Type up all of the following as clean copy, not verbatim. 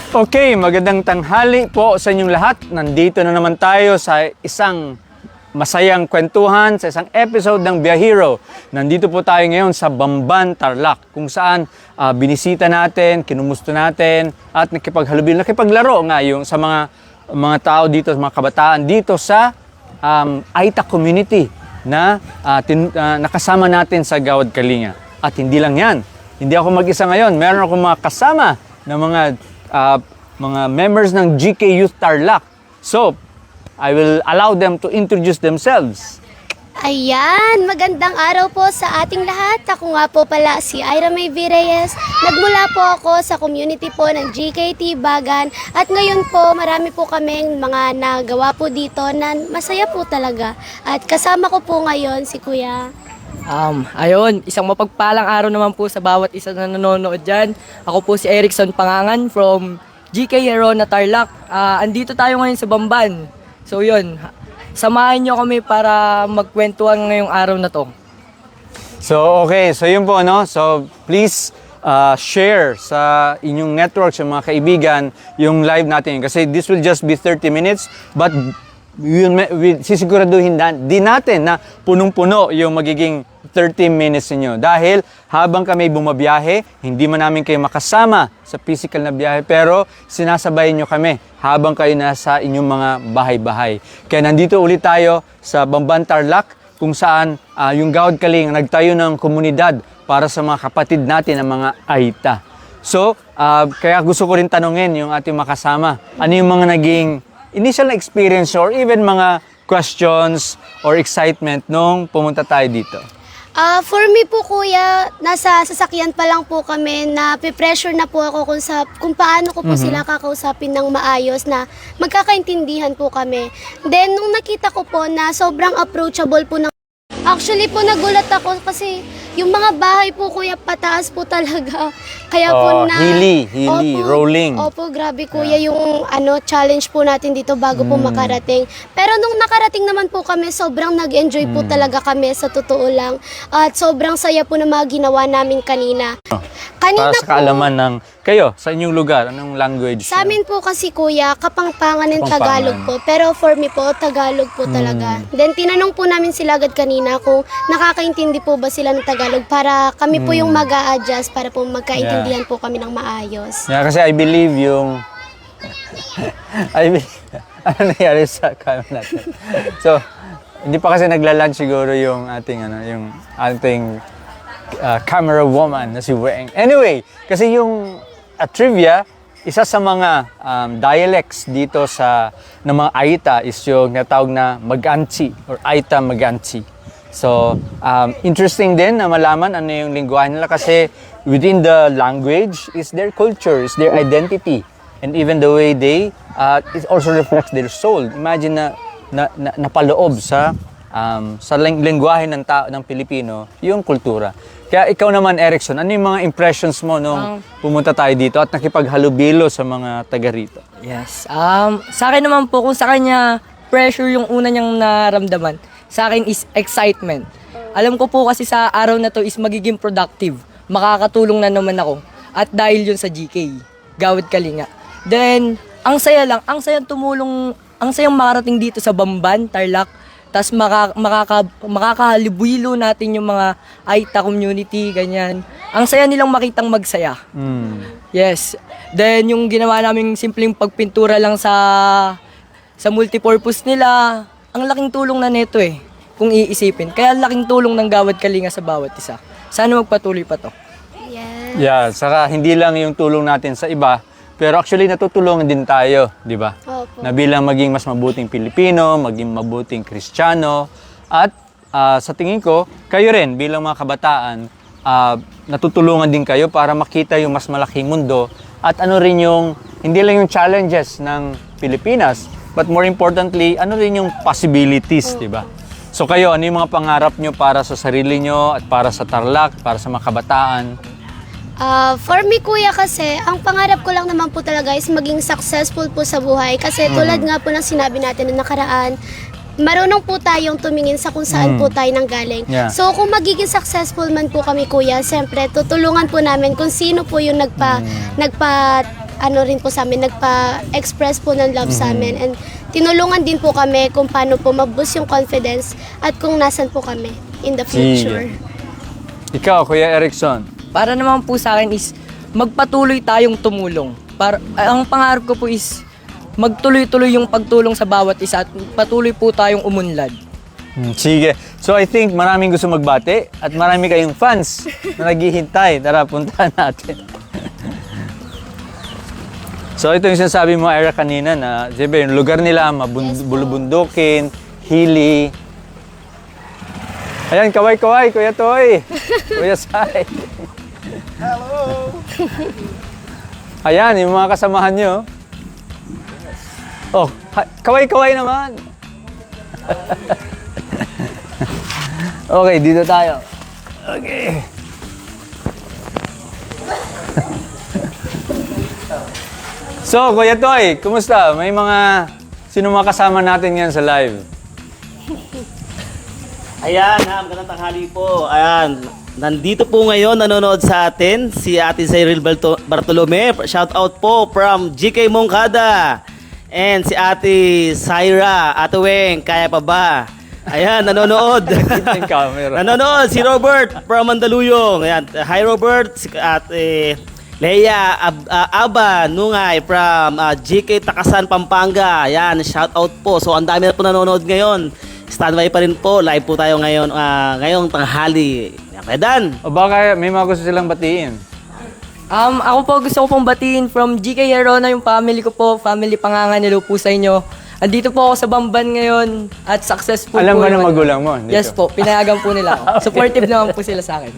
Okay, magandang tanghali po sa inyong lahat. Nandito na naman tayo sa isang masayang kwentuhan, sa isang episode ng Biyahero. Nandito po tayo ngayon sa Bamban, Tarlac, kung saan binisita natin, kinumusta natin, at nakipaglaro nga yung sa mga tao dito, mga kabataan dito sa Aita community na nakasama natin sa Gawad Kalinga. At hindi lang yan, hindi ako mag-isa ngayon. Meron akong mga kasama na mga members ng GK Youth Tarlac. So, I will allow them to introduce themselves. Ayan, magandang araw po sa ating lahat. Ako nga po pala si Ira May V. Reyes. Nagmula po ako sa community po ng GKT Bagan. At ngayon po, marami po kaming mga nagawa po dito na masaya po talaga. At kasama ko po ngayon si Kuya. Ayun, isang mapagpalang araw naman po sa bawat isa na nanonood dyan. Ako po si Erickson Pangangan from GK Herona Tarlac. Andito tayo ngayon sa Bamban. So yun, samahan nyo kami para magkwentuhan ngayong araw na to. So, okay. So, yun po, no? So, please share sa inyong network, sa mga kaibigan, yung live natin. Kasi this will just be 30 minutes, but sisiguraduhin din natin na punong-puno yung magiging 30 minutes ninyo. Dahil habang kami bumabiyahe, hindi man namin kayo makasama sa physical na biyahe, pero sinasabay nyo kami habang kayo nasa inyong mga bahay-bahay. Kaya nandito ulit tayo sa Bamban, Tarlac, kung saan yung Gawad Kalinga nagtayo ng komunidad para sa mga kapatid natin ng mga Aita. So, kaya gusto ko rin tanungin yung ating makasama. Ano yung mga naging initial experience or even mga questions or excitement nung pumunta tayo dito? For me po kuya, nasa sasakyan pa lang po kami na pressure na po ako kung paano ko po sila kakausapin ng maayos na magkakaintindihan po kami. Then nung nakita ko po na sobrang approachable po ng actually po nagulat ako kasi yung mga bahay po kuya pataas po talaga. Kaya po na hilly, rolling. Opo, grabe kuya yung challenge po natin dito bago po makarating. Pero nung nakarating naman po kami, sobrang nag-enjoy po talaga kami sa totoo lang. At sobrang saya po na mga ginawa namin kanina. Kanina para sa kaalaman ng kayo, sa inyong lugar, anong language? Sa amin po kasi kuya, Kapampangan and Tagalog po. Pero for me po, Tagalog po talaga. Then tinanong po namin sila agad kanina kung nakakaintindi po ba sila ng Tagalog para kami po yung mag-a-adjust para po magkaintindihan po kami ng maayos. Yeah, kasi I believe yung ano nangyari sa camera natin. So, hindi pa kasi nagla-lunch siguro yung ating camera woman na si Weng. Anyway, kasi yung trivia, isa sa mga dialects dito ng mga Aita is yung natawag na Maganchi or Aita Maganchi. So, interesting din na malaman ano yung lingwahe nila kasi within the language is their culture, is their identity. And even the way it also reflects their soul. Imagine na napaloob sa lingwahe ng Pilipino, yung kultura. Kaya ikaw naman, Erickson, ano yung mga impressions mo nung pumunta tayo dito at nakipaghalubilo sa mga taga rito? Yes. Sa akin naman po, kung sa kanya pressure yung una niyang naramdaman, sa akin is excitement. Alam ko po kasi sa araw na to is magiging productive. Makakatulong na naman ako. At dahil yun sa GK, Gawad Kalinga. Then, ang sayang makarating dito sa Bamban, Tarlac. Tapos makakahalubilo natin yung mga Aita community, ganyan. Ang saya nilang makitang magsaya. Yes. Then, yung ginawa naming simpleng pagpintura lang sa multipurpose nila, ang laking tulong na nito kung iisipin. Kaya laking tulong ng Gawad Kalinga sa bawat isa. Sana magpatuloy pa to. Yes. Yeah, saka hindi lang yung tulong natin sa iba, pero actually natutulungan din tayo, di ba? Opo. Na bilang maging mas mabuting Pilipino, maging mabuting Kristiyano, at sa tingin ko, kayo rin bilang mga kabataan, natutulungan din kayo para makita yung mas malaking mundo at ano rin yung, hindi lang yung challenges ng Pilipinas, but more importantly, ano rin yung possibilities, di ba? So kayo, ano yung mga pangarap nyo para sa sarili nyo at para sa Tarlac, para sa mga kabataan? For me kuya kasi, ang pangarap ko lang naman po talaga is maging successful po sa buhay. Kasi tulad nga po ng sinabi natin na nakaraan, marunong po tayong tumingin sa kung saan po tayo nanggaling. Yeah. So kung magiging successful man po kami kuya, siyempre tutulungan po namin kung sino po yung ano rin po sa amin, nagpa-express po ng love sa amin. And tinulungan din po kami kung paano po mag-boost yung confidence at kung nasan po kami in the future. Ikaw, Kuya Erickson. Para naman po sa akin is magpatuloy tayong tumulong. Ang pangarap ko po is magtuloy-tuloy yung pagtulong sa bawat isa at patuloy po tayong umunlad. Sige. So I think maraming gusto magbate at marami kayong fans na naghihintay. Tara, puntahan natin. So ito yung sinasabi mo, Ira, kanina na siyempre yung lugar nila, bulubundukin, hili. Ayan, kaway-kaway, Kuya Toy. Kuya Sai. Hello! Ayan, yung mga kasamahan nyo. Oh, kaway-kaway naman. Okay, dito tayo. Okay. So, Kuya Toy, kumusta? May sino mga kasama natin ngayon sa live? Ayan, magandang tanghali po. Ayan, nandito po ngayon nanonood sa atin si Ate Cyril Bartolome. Shout out po from GK Mongkada. And si Ate Syra, Ate Weng, kaya pa ba? Ayan, nanonood. Yung camera. Nanonood si Robert from Mandaluyong. Ayan, hi Robert, si Ate Leia Aba Nungay from GK Takasan, Pampanga. Ayan, shout out po. So, ang dami na po nanonood ngayon. Standby pa rin po. Live po tayo ngayon, ngayong tanghali. Okay, Dan. O baka may mga gusto silang batiin? Ako po gusto ko pong batiin from GK Herona, yung family ko po, family Panganganilo po sa inyo. Andito po ako sa Bamban ngayon at successful Alam po. ba ng yung magulang mo? Dito? Yes po, pinayagan po nila ako. Supportive naman po sila sa akin.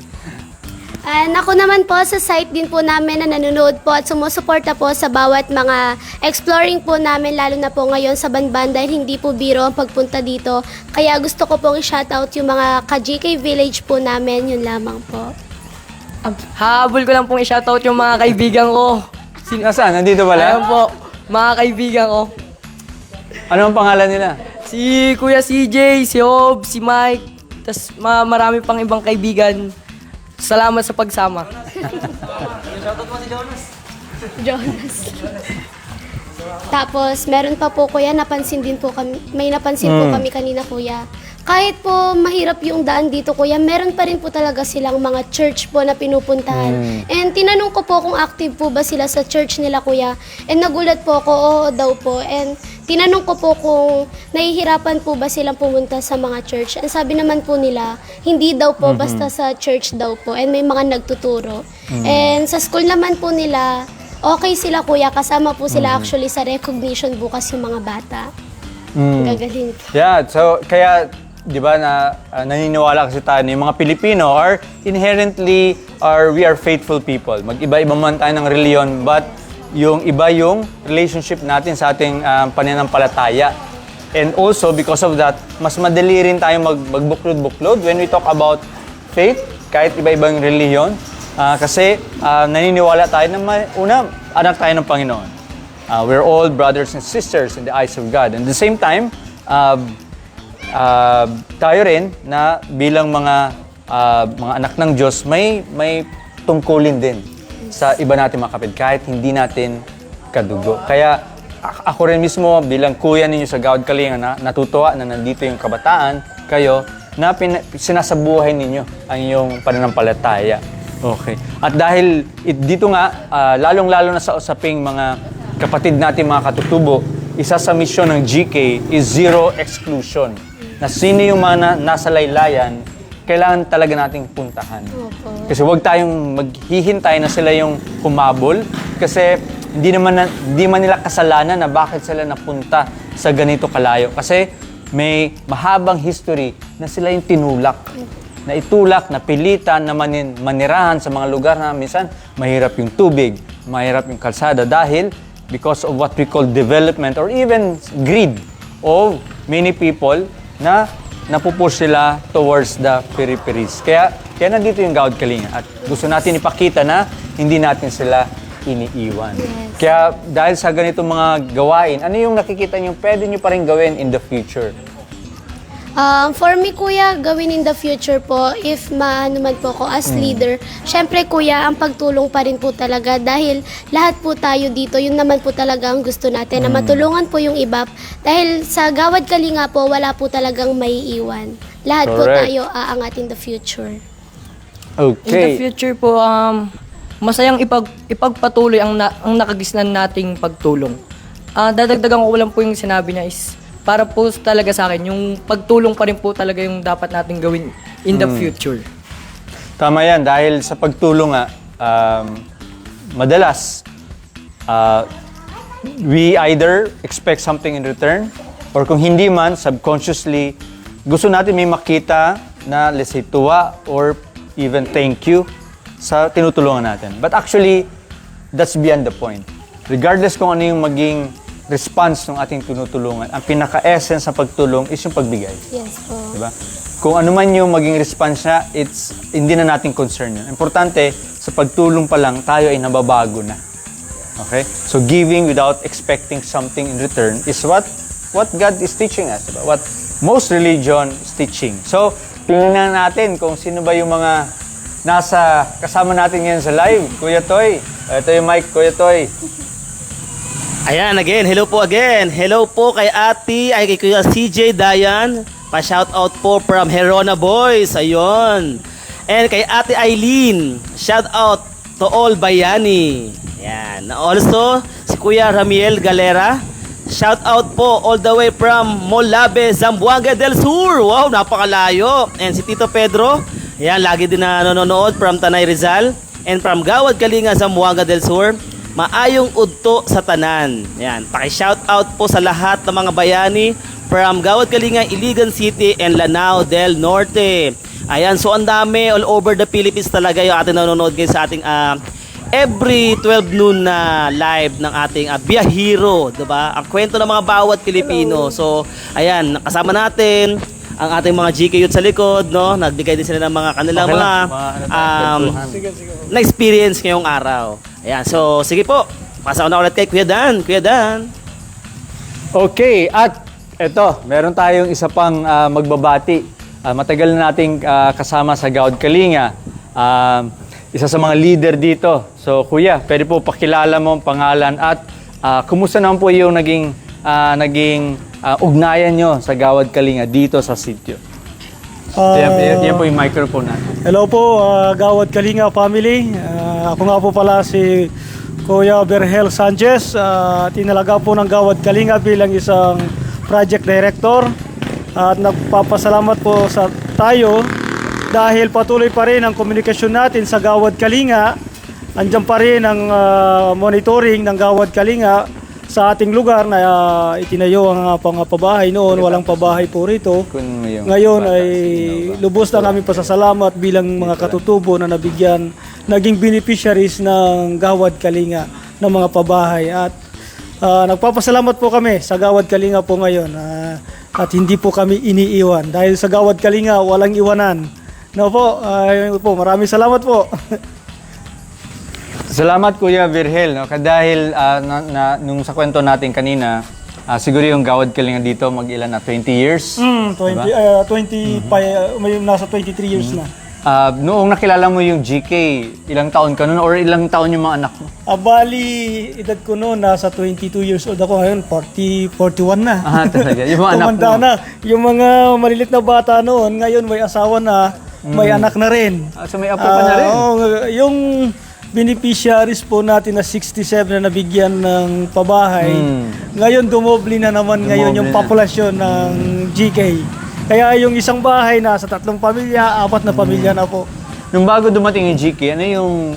And ako naman po sa site din po namin na nanonood po at sumusuporta po sa bawat mga exploring po namin, lalo na po ngayon sa Banban dahil hindi po biro ang pagpunta dito. Kaya gusto ko pong i-shoutout yung mga ka-GK Village po namin, yun lamang po. Habol ko lang pong i-shoutout yung mga kaibigan ko. Nasaan? Nandito Ayan pala? po, mga kaibigan ko. Ano ang pangalan nila? Si Kuya CJ, si Hob, si Mike, tas marami pang ibang kaibigan. Salamat sa pagsama. Jonas. Tapos, meron pa po kuya, napansin din po kami, may napansin po kami kanina kuya. Kahit po mahirap yung daan dito kuya, meron pa rin po talaga silang mga church po na pinupuntahan. And tinanong ko po kung active po ba sila sa church nila kuya. And nagulat po ako, oo daw po. And tinanong ko po kung nahihirapan po ba silang pumunta sa mga church. And sabi naman po nila, hindi daw po, basta sa church daw po. And may mga nagtuturo. And sa school naman po nila, okay sila kuya, kasama po sila actually sa recognition bukas yung mga bata. Gagaling po. Yeah, so kaya 'di ba naniniwala kasi tayo na yung mga Pilipino are inherently we are faithful people. Mag-iba-iba man tayo ng reliyon, but yung iba yung relationship natin sa ating pananampalataya. And also because of that, mas madali rin tayo magbuklod-buklod when we talk about faith, kahit iba-ibang reliyon. Kasi naniniwala tayo na una, anak tayo ng Panginoon. We're all brothers and sisters in the eyes of God. And at the same time, tayo rin na bilang mga anak ng Diyos, may tungkulin din sa iba natin mga kapatid, kahit hindi natin kadugo. Kaya ako rin mismo bilang kuya ninyo sa Gawad Kalinga, natutuwa na nandito yung kabataan kayo na sinasabuhay ninyo ang iyong pananampalataya. Okay. At dahil dito nga, lalong-lalo na sa usaping mga kapatid natin mga katutubo, isa sa misyon ng GK is zero exclusion. Na sino yung mga nasa laylayan, kailangan talaga nating puntahan. Kasi huwag tayong maghihintay na sila yung humabol. Kasi hindi man nila kasalanan na bakit sila napunta sa ganito kalayo. Kasi may mahabang history na sila yung tinulak. Na itulak, na pilitan, na manirahan sa mga lugar na minsan mahirap yung tubig, mahirap yung kalsada dahil because of what we call development or even greed of many people na napupush sila towards the peripheries. Kaya nandito yung Gawad Kalinga at gusto natin ipakita na hindi natin sila iniiwan. Yes. Kaya dahil sa ganitong mga gawain, ano yung nakikita nyo pwede nyo pa rin gawin in the future? For me, kuya, gawin in the future po, if maano man po ako as leader, syempre kuya, ang pagtulong pa rin po talaga dahil lahat po tayo dito, yun naman po talaga ang gusto natin, na matulungan po yung iba. Dahil sa Gawad Kalinga po, wala po talagang maiiwan. Lahat po Correct. tayo aangat in the future. In the Okay. future po, masayang ipagpatuloy ang nakagisnan nating pagtulong. Dadagdagan ko lang po yung sinabi niya is para po talaga sa akin, yung pagtulong pa rin po talaga yung dapat nating gawin in the future. Tama yan, dahil sa pagtulong nga, madalas, we either expect something in return, or kung hindi man, subconsciously, gusto natin may makita na, let's say, tuwa, or even thank you sa tinutulungan natin. But actually, that's beyond the point. Regardless kung ano yung maging response ng ating tinutulungan, ang pinaka-essence sa pagtulong is yung pagbigay. Yes po. Diba? Kung ano man yung maging response niya, hindi na nating concern yun. Importante, sa pagtulong pa lang, tayo ay nababago na. Okay? So giving without expecting something in return is what God is teaching us. Diba? What most religion is teaching. So, tingnan natin kung sino ba yung mga nasa kasama natin ngayon sa live. Kuya Toy. Ito yung mic, Kuya Toy. Ayan, again, hello po again. Hello po kay kay Kuya CJ Dayan. Pa-shout out po from Herona Boys. Ayun. And kay Ate Eileen, shout out to all Bayani. Ayan. Also, si Kuya Ramiel Galera. Shout out po all the way from Molabe, Zamboanga del Sur. Wow, napakalayo. And si Tito Pedro, ayan, lagi din na nanonood from Tanay Rizal. And from Gawad Kalinga, Zamboanga del Sur. Maayong udto sa tanan. Yan, paki-shout out po sa lahat ng mga bayani from Gawad Kalinga, Iligan City and Lanao del Norte. Ayan, so ang dami all over the Philippines talaga yung ating nanonood ngayon sa ating every 12 noon na live ng ating Biyahero, 'di ba? Ang kwento ng mga bawat Pilipino. So, ayan, nakasama natin ang ating mga GK youth sa likod, no? Nagbigay din sila ng mga kanilang Okay mga lang. na-experience ngayong araw. Ayan, so sige po. Pasa ko na ulit kay Kuya Dan. Kuya Dan. Okay, at eto, meron tayong isa pang magbabati. Matagal na nating kasama sa Gawad Kalinga. Isa sa mga leader dito. So, Kuya, pwede po pakilala mo ang pangalan at kumusta naman po yung naging ugnayan nyo sa Gawad Kalinga dito sa sitio? Yan po yung microphone natin. Hello po, Gawad Kalinga family. Ako nga po pala si Kuya Berhel Sanchez, tinalaga po ng Gawad Kalinga bilang isang project director. At nagpapasalamat po sa tayo dahil patuloy pa rin ang komunikasyon natin sa Gawad Kalinga. Andiyan pa rin ang monitoring ng Gawad Kalinga sa ating lugar na itinayo ang pabahay noon. Walang pabahay po rito. Ngayon ay lubos na namin pasasalamat bilang mga katutubo na naging beneficiaries ng Gawad Kalinga ng mga pabahay. At nagpapasalamat po kami sa Gawad Kalinga po ngayon at hindi po kami iniiwan. Dahil sa Gawad Kalinga walang iwanan. No po, maraming salamat po. Salamat Kuya Virgel, no? Dahil nung sa kwento natin kanina, siguro yung Gawad Kalinga dito mag-ilan na 20 years. 25, may nasa 23 years na. Noong nakilala mo yung GK, ilang taon ka noon or ilang taon yung mga anak mo? Bali, edad ko noon, nasa 22 years old ako. Ngayon, 41 na. Talaga. Yung mga anak mo? Tumanda na. Yung mga malilit na bata noon, ngayon may asawa na, may anak na rin. So may apo pa na rin? Yung beneficiaries po natin na 67 na nabigyan ng pabahay, ngayon dumoble na naman yung populasyon ng GK. Kaya yung isang bahay nasa 3 pamilya, 4 na pamilya na po. Nung bago dumating yung GK, ano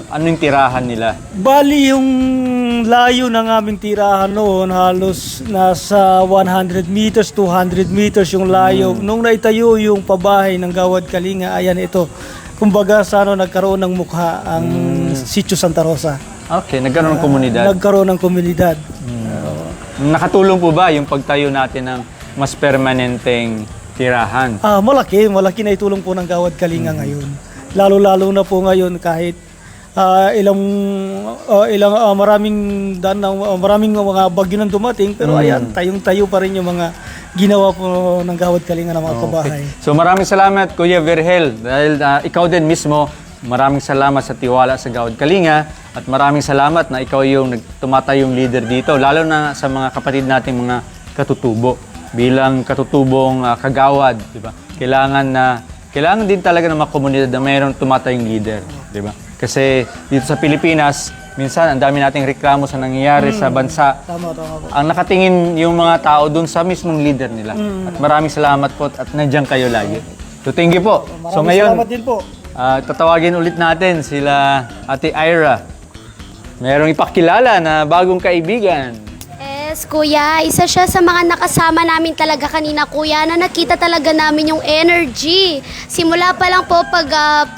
yung tirahan nila? Bali yung layo ng aming tirahan noon, halos nasa 100 meters, 200 meters yung layo. Nung naitayo yung pabahay ng Gawad Kalinga, ayan ito. Kumbaga nagkaroon ng mukha ang Sitio Santa Rosa. Okay, nagkaroon ng komunidad. Nagkaroon ng komunidad. Nakatulong po ba yung pagtayo natin ng mas permanenteng tirahan? Malaki na itulong po ng Gawad Kalinga ngayon. Lalo-lalo na po ngayon kahit maraming mga bagyo nang dumating, pero ayan, tayong-tayo pa rin yung mga ginawa po ng Gawad Kalinga ng mga kabahay. So maraming salamat Kuya Virgel dahil ikaw din mismo, maraming salamat sa tiwala sa Gawad Kalinga at maraming salamat na ikaw yung tumatayong leader dito, lalo na sa mga kapatid nating mga katutubo. Bilang katutubong kagawad, di ba? Kailangan din talaga ng mga komunidad na mayroong tumatayong leader, di ba? Kasi dito sa Pilipinas, minsan ang dami nating reklamo sa nangyayari sa bansa. Tama po. Ang nakatingin yung mga tao dun sa mismong leader nila. At maraming salamat po at nandiyan kayo lagi. So thank you po. So Maraming ngayon, salamat din po. tatawagin ulit natin sila Ate Ira. Merong ipakilala na bagong kaibigan. Yes, kuya. Isa siya sa mga nakasama namin talaga kanina, kuya, na nakita talaga namin yung energy. Simula pa lang po,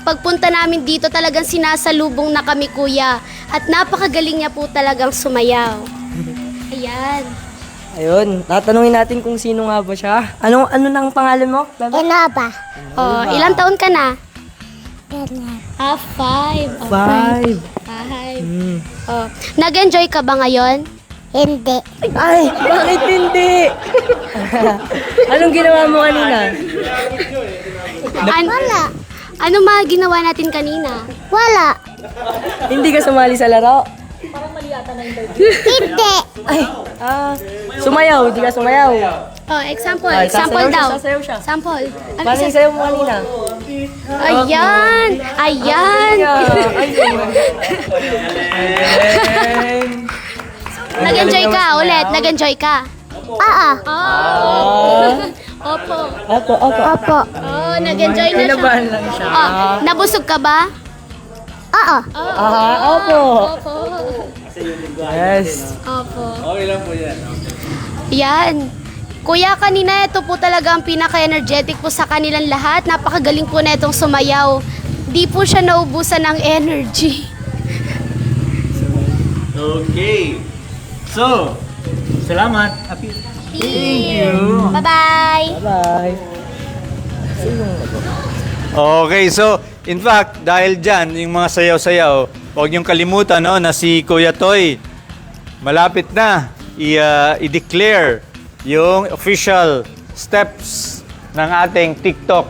pagpunta namin dito, talagang sinasalubong na kami, kuya. At napakagaling niya po talagang sumayaw. Ayan. Ayun, tatanungin natin kung sino nga ba siya. Ano nang pangalan mo? Enaba. Oh, ilang taon ka na? 5. Oh, 5. 5. Oh, nag-enjoy ka ba ngayon? Hindi. Ay, bakit hindi? Anong ginawa mo kanina? Wala. Ano mga ginawa natin kanina? Wala. Hindi ka sumali sa laro? Hindi. Ay, sumayaw, hindi ka sumayaw. Oh, example. Ay, Example sasayaw siya, daw. sasayaw siya. Sample. Ano Paano yung isa? sayo mo kanina? Ayan. Ayan. Nag-enjoy ka ulit. Nag-enjoy ka. Oo. Opo. Opo. Oh, nag-enjoy na siya. Kinabahan lang siya. Oh, nabusog ka ba? Oo. Opo. Opo. Yes. Opo. Okay lang po yan. Yan. Kuya, kanina ito po talaga ang pinaka-energetic po sa kanilang lahat. Napakagaling po na itong sumayaw. Di po siya naubusan ng energy. Okay. So, salamat. Thank you. Bye-bye. Bye. Okay, so in fact, dahil dyan, yung mga sayaw-sayaw, huwag niyong kalimutan no, na si Kuya Toy, malapit na i-declare yung official steps ng ating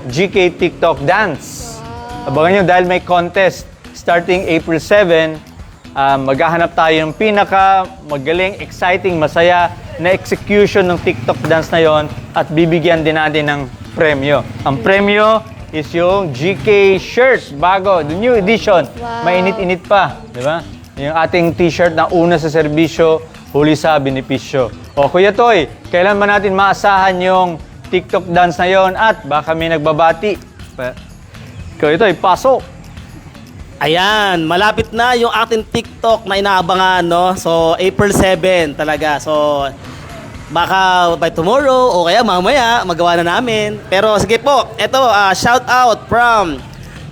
GK TikTok dance. Abangan nyo dahil may contest starting April 7, maghahanap tayo ng magaling, exciting, masaya na execution ng TikTok dance na yon at bibigyan din natin ng premyo. Ang premyo is yung GK shirt, bago, the new edition. Mainit-init pa, di ba? Yung ating t-shirt na una sa serbisyo, huli sa benepisyo. O Kuya Toy, kailan ba natin maasahan yung TikTok dance na yon at baka may nagbabati? Kuya Toy, pasok! Ayan, malapit na yung ating TikTok na inaabangan, no? So, April 7 talaga. So, baka by tomorrow o kaya mamaya magawa na namin. Pero sige po, ito, shout out from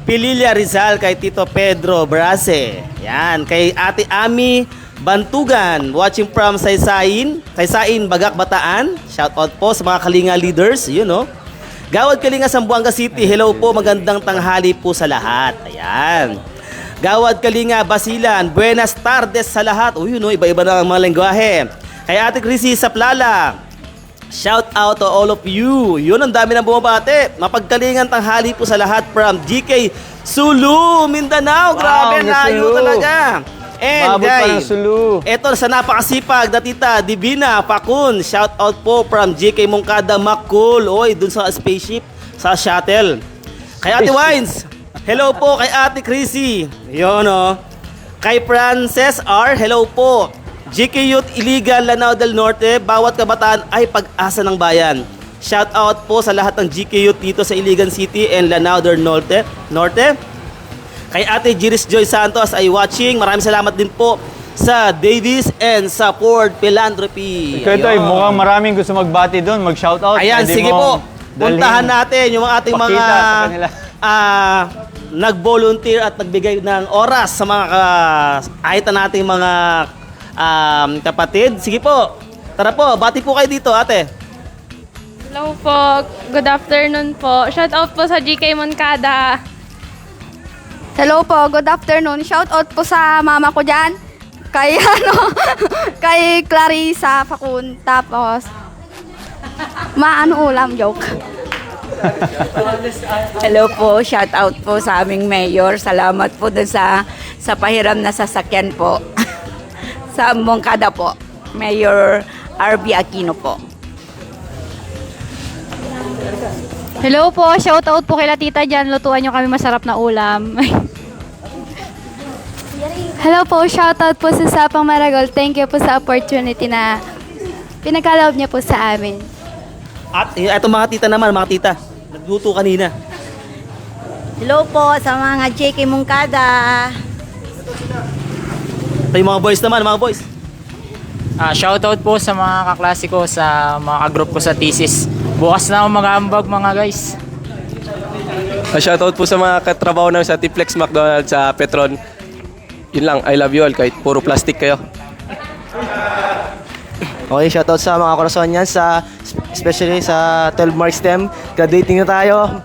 Pililla Rizal kay Tito Pedro Brase. Yan, kay Ate Ami Bantugan, watching from Saysayin, Bagak, Bataan. Shout out po sa mga Kalinga leaders, you know. Gawad Kalinga, Zamboanga City, hello po, magandang tanghali po sa lahat. Ayan. Gawad Kalinga, Basilan, buenas tardes sa lahat. Uy, no, iba-iba na ang mga lengguwahe. Kay Ate Chrissy Saplala, shout out to all of you. Yun, ang dami ng bumabate. Mapagkalingan tanghali po sa lahat from GK Sulu, Mindanao. Grabe, Miss layo Sulu. talaga. And Maabot pa ng guys, Sulu. eto sa napakasipag na tita Divina Pakun, shout out po from GK Mongkada Makul. Oy, dun sa spaceship, sa shuttle. Kay Ate Wines, hello po kay Ate Chrissy. Yun o. Kay Frances R, hello po. GK Youth Iligan Lanao del Norte, bawat kabataan ay pag-asa ng bayan. Shout out po sa lahat ng GK Youth dito sa Iligan City and Lanao del Norte. Kay Ate Jiris Joy Santos ay watching. Maraming salamat din po sa Davis and sa Ford Philanthropy. Kuya Toy, Ayun. mukhang maraming gusto magbati doon, mag-shoutout. Ayan, Pwede sige mong po. Puntahan natin yung ating mga pakita sa kanila. nag-volunteer at nagbigay ng oras sa mga kahit na nating mga kapatid. Sige po. Tara po, bati po kayo dito, ate. Hello po. Good afternoon po. Shout out po sa GK Moncada. Hello po, good afternoon. Shout out po sa mama ko diyan. Kay kay Clarissa Fakun. Tapos Maano ulam, joke. Hello po, shout out po sa aming mayor. Salamat po dun sa pahiram na sasakyan po. Sa Moncada po, Mayor RB Aquino po. Hello po, shout out po kila tita dyan. Lutuan nyo kami masarap na ulam. Hello po, shoutout po sa Sapang Maragol. Thank you po sa opportunity na pinagkaloob niya po sa amin. At ito mga tita naman, mga tita. Nagluto kanina. Hello po sa mga JK Moncada. Ito yung mga boys naman, mga boys. Shoutout po sa mga kaklase ko, sa mga ka-group ko sa thesis. Bukas na ako mag-aambag mga guys. Shoutout po sa mga katrabaho namin sa Tiplex McDonald's sa Petron. Yun lang, I love you all kahit puro plastic kayo. Okay, shoutout sa mga Corazonians, especially sa 12 Mark STEM. Graduating na tayo.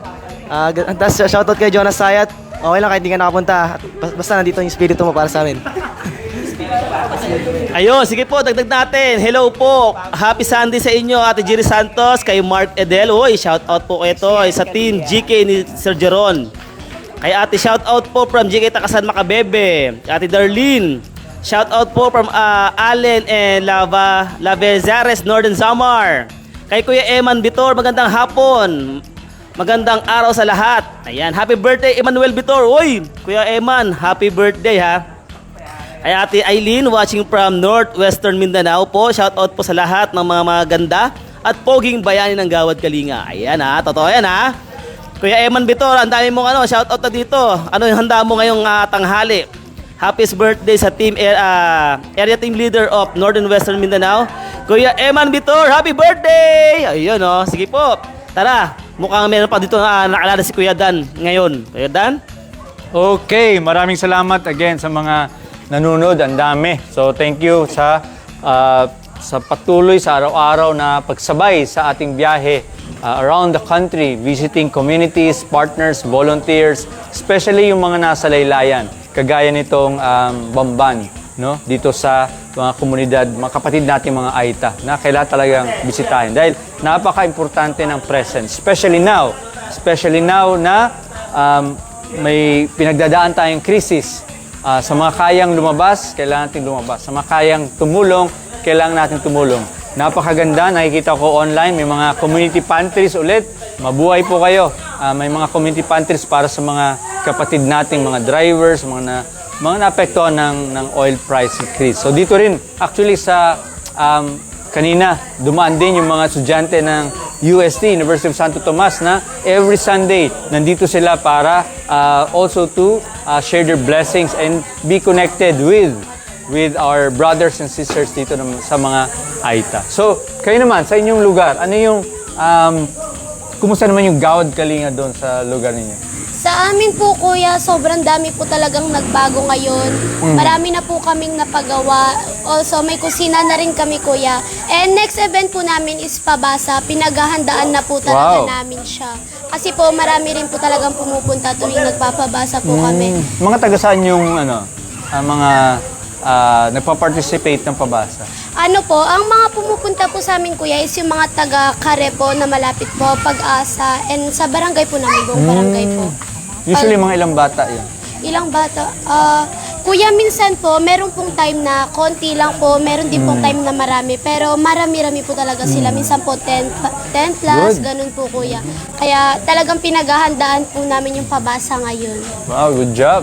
Tapos shoutout kay Jonas Sayat. Okay lang kahit hindi ka nakapunta. Basta nandito yung espiritu mo para sa amin. Ayun, sige po, dagdag natin. Hello po. Happy Sunday sa inyo, Ate Jiri Santos, kay Mark Edel. Uy, shout out po kayo to sa team GK ni Sir Jeron. Kay Ate, shout out po from GK Takasan Makabebe. Ate Darlene. Shout out po from Allen and Lavezares, Northern Samar. Kay Kuya Eman Bitor, magandang hapon. Magandang araw sa lahat. Ayan, happy birthday Emmanuel Bitor. Uy, Kuya Eman, happy birthday ha. Ay Ate Eileen, watching from Northwestern Mindanao po. Shout out po sa lahat ng mga maganda at poging bayani ng Gawad Kalinga. Ayan ha, totoo yan ha. Kuya Eman Bitor, ang dami mong shout out na dito. Ano yung handa mo ngayong tanghali? Happy birthday sa team area team leader of Northern Western Mindanao. Kuya Eman Bitor, happy birthday! Ayun sige po. Tara, mukhang meron pa dito nakalala si Kuya Dan ngayon. Kuya Dan? Okay, maraming salamat again sa mga nanonood, ang dami. So thank you sa patuloy sa araw-araw na pagsabay sa ating biyahe around the country, visiting communities, partners, volunteers, especially yung mga nasa laylayan, kagaya nitong Bamban, no? Dito sa mga komunidad, mga kapatid natin mga Aita, na kailangan talagang bisitahin. Dahil napaka-importante ng presence, especially now na may pinagdadaan tayong krisis. Sa mga kayang lumabas, kailangan natin lumabas. Sa mga kayang tumulong, kailangan natin tumulong. Napakaganda, nakikita ko online, may mga community pantries ulit. Mabuhay po kayo. May mga community pantries para sa mga kapatid nating mga drivers, mga naapektuhan ng oil price increase. So dito rin, actually sa kanina, dumaan din yung mga estudyante ng UST, University of Santo Tomas, na every Sunday, nandito sila para also to share their blessings and be connected with our brothers and sisters dito sa mga Aita. So, kayo naman, sa inyong lugar, ano yung, kumusta naman yung Gawad Kalinga doon sa lugar ninyo? Sa amin po, kuya, sobrang dami po talagang nagbago ngayon. Marami na po kaming napagawa. Also, may kusina na rin kami, kuya. And next event po namin is Pabasa. Pinaghahandaan na po talaga namin siya. Kasi po, marami rin po talagang pumupunta tuwing nagpapabasa po kami. Mga taga saan yung mga nagpa-participate ng pabasa? Ano po, ang mga pumupunta po sa amin, kuya, is yung mga taga-Kare po na malapit po, Pag-asa, and sa barangay po namin, buong barangay po. Usually mga ilang bata yun? Ilang bata? Kuya, minsan po, meron pong time na konti lang po, meron din pong time na marami, pero marami-rami po talaga sila. Minsan po 10 plus, ganun po, kuya. Kaya talagang pinaghahandaan po namin yung pabasa ngayon. Wow, good job!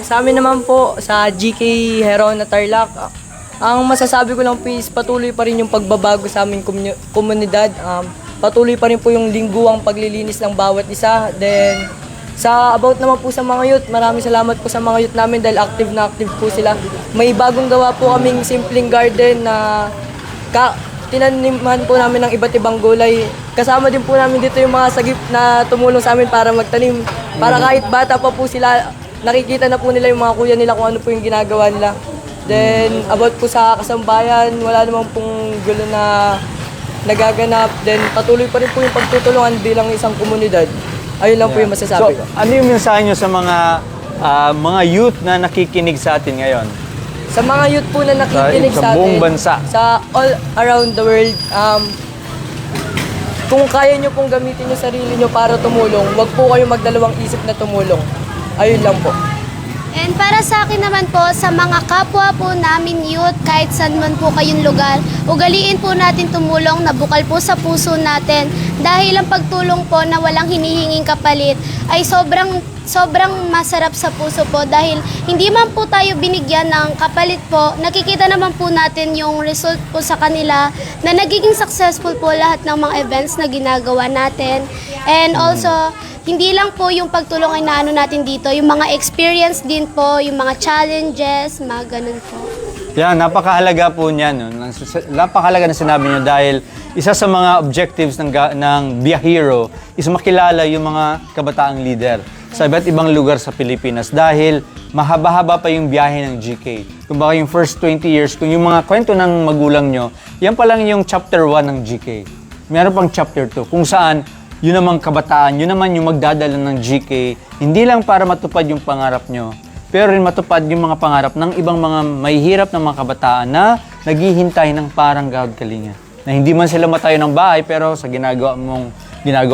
Sa amin naman po, sa GK Heron na Tarlac, ang masasabi ko lang po is patuloy pa rin yung pagbabago sa aming komunidad. Patuloy pa rin po yung lingguang paglilinis ng bawat isa. Then, about naman po sa mga youth, maraming salamat po sa mga youth namin dahil active na active po sila. May bagong gawa po kaming simpleng garden na tinaniman po namin ng iba't ibang gulay. Kasama din po namin dito yung mga sagip na tumulong sa amin para magtanim. Para kahit bata pa po sila, nakikita na po nila yung mga kuya nila kung ano po yung ginagawa nila. Then, about po sa kasambayan, wala namang pong gulo na nagaganap. Then, patuloy pa rin po yung pagtutulungan bilang isang komunidad. Ayun lang po yung masasabi ko. So, ano yung mensahe nyo sa mga youth na nakikinig sa atin ngayon? Sa mga youth po na nakikinig sa atin, buong bansa. sa all around the world, kung kaya nyo pong gamitin yung sarili nyo para tumulong, wag po kayo magdalawang isip na tumulong. Ayun lang po. And para sa akin naman po, sa mga kapwa po namin youth, kahit saan man po kayong lugar, ugaliin po natin tumulong na bukal po sa puso natin dahil ang pagtulong po na walang hinihinging kapalit ay sobrang masarap sa puso po dahil hindi man po tayo binigyan ng kapalit po, nakikita naman po natin yung result po sa kanila na nagiging successful po lahat ng mga events na ginagawa natin. And also, hindi lang po yung pagtulong ay naano natin dito, yung mga experience din po, yung mga challenges, mga ganun po. Yan, napakahalaga po niyan. No? Napakahalaga na sinabi niyo dahil isa sa mga objectives ng Biyahero is makilala yung mga kabataang leader sa iba't ibang lugar sa Pilipinas dahil mahaba-haba pa yung biyahe ng GK. Kung baka yung first 20 years, kung yung mga kwento ng magulang nyo, yan pa lang yung chapter 1 ng GK. Meron pang chapter 2 kung saan yun namang kabataan, yun naman yung magdadala ng GK, hindi lang para matupad yung pangarap nyo, pero rin matupad yung mga pangarap ng ibang mga mahihirap na mga kabataan na naghihintay ng parang Gawad Kalinga. Na hindi man sila matayo ng bahay, pero sa ginagawa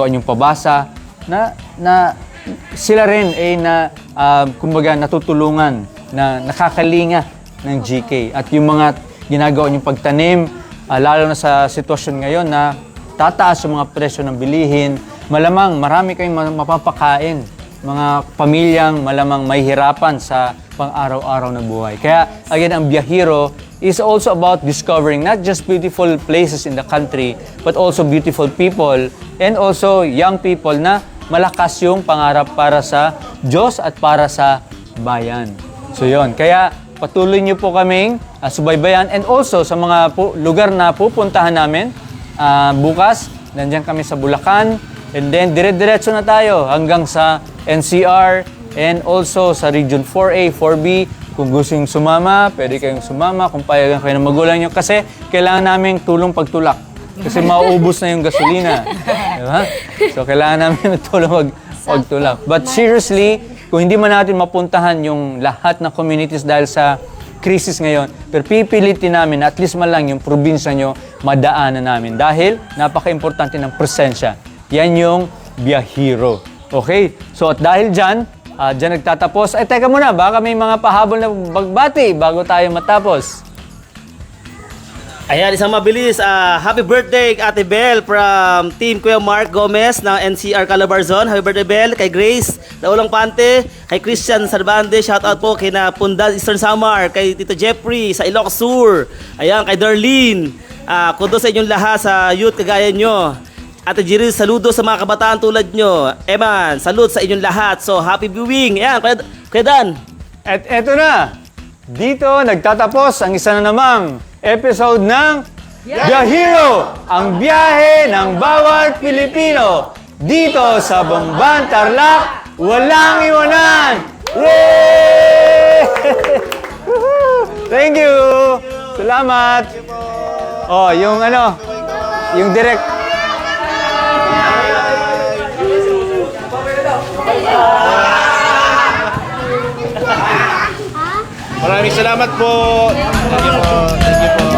nyong pabasa, na sila rin ay kumbaga natutulungan, na nakakalinga ng GK. At yung mga ginagawa nyong pagtanim, lalo na sa sitwasyon ngayon na tataas yung mga presyo ng bilihin, malamang marami kayong mapapakain. Mga pamilyang malamang mahihirapan sa pang-araw-araw na buhay. Kaya, again, ang Biyahero is also about discovering not just beautiful places in the country, but also beautiful people and also young people na malakas yung pangarap para sa Diyos at para sa bayan. So, yun. Kaya, patuloy niyo po kaming subaybayan and also sa mga lugar na pupuntahan namin, bukas, nandiyan kami sa Bulacan, and then dire-diretso na tayo hanggang sa NCR and also sa Region 4A, 4B. Kung gusto yung sumama, pwede kayong sumama kung payagan kayo ng magulang nyo kasi kailangan namin tulong pagtulak kasi mauubos na yung gasolina. Diba? So kailangan namin tulong pagtulak. But seriously, kung hindi man natin mapuntahan yung lahat ng communities dahil sa krisis ngayon, pero pipilitin namin na at least man lang yung probinsya nyo madaanan namin dahil napaka-importante ng presensya. Yan yung Biyahero. Okay? So at dahil dyan nagtatapos. Ay, teka muna, baka may mga pahabol na bagbati bago tayo matapos. Ayan, isang mabilis. Happy birthday, Ate Bel from Team Kuya Mark Gomez ng NCR Calabarzon. Happy birthday, Bel. Kay Grace Laulang Pante. Kay Christian Sarbande. Shoutout po kay na Pundan Eastern Samar. Kay Tito Jeffrey sa Ilocos Sur. Ayan, kay Darlene. Kudos sa inyong lahat sa youth kagaya nyo. Ate Jiris, saludo sa mga kabataan tulad nyo. Eman, salute sa inyong lahat. So, happy viewing. Ayan, Kuya Dan. At eto na. Dito nagtatapos ang isa na namang episode ng Biyahero, ang biyahe ng bawat Pilipino. Dito sa Bamban, Tarlac, walang iwanan! Yay! Thank you! Salamat! Oh, yung yung direct. Maraming salamat po. Thank you po.